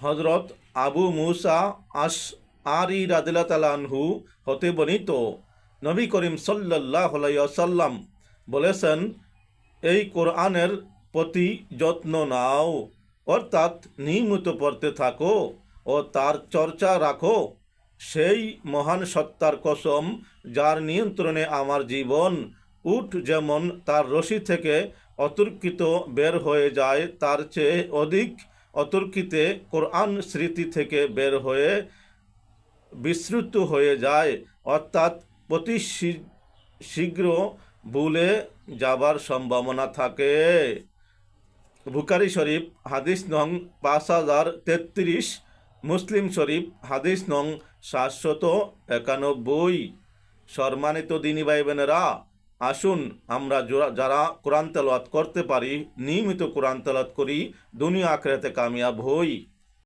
হজরত আবু মুসা আশআরি রাদিয়াল্লাহু তাআলা আনহু হতে বর্ণিত, নবী করিম সাল্লাল্লাহু আলাইহি ওয়াসাল্লাম বলেছেন, এই কোরআনের প্রতি যত্ন নাও, অর্থাৎ নিয়মিত পড়তে থাকো ও তার চর্চা রাখো। সেই মহান সত্তার কসম, যার নিয়ন্ত্রণে আমার জীবন, উট যেমন তার রশি থেকে অতর্কিত বের হয়ে যায়, তার চেয়ে অধিক অতর্কিতে কোরআন স্মৃতি থেকে বের হয়ে বিস্মৃত হয়ে যায়, অর্থাৎ অতি শীঘ্র ভুলে যাবার সম্ভাবনা থাকে। বুখারী শরীফ হাদিস নং 5033, মুসলিম শরীফ হাদিস নং 791। সম্মানিত দিনী ভাই বোনেরা, আসুন আমরা যারা কোরআন তেলাওয়াত করতে পারি, নিয়মিত কোরআন তেলাওয়াত করি, দুনিয়া আখিরাতে কামিয়াব হই।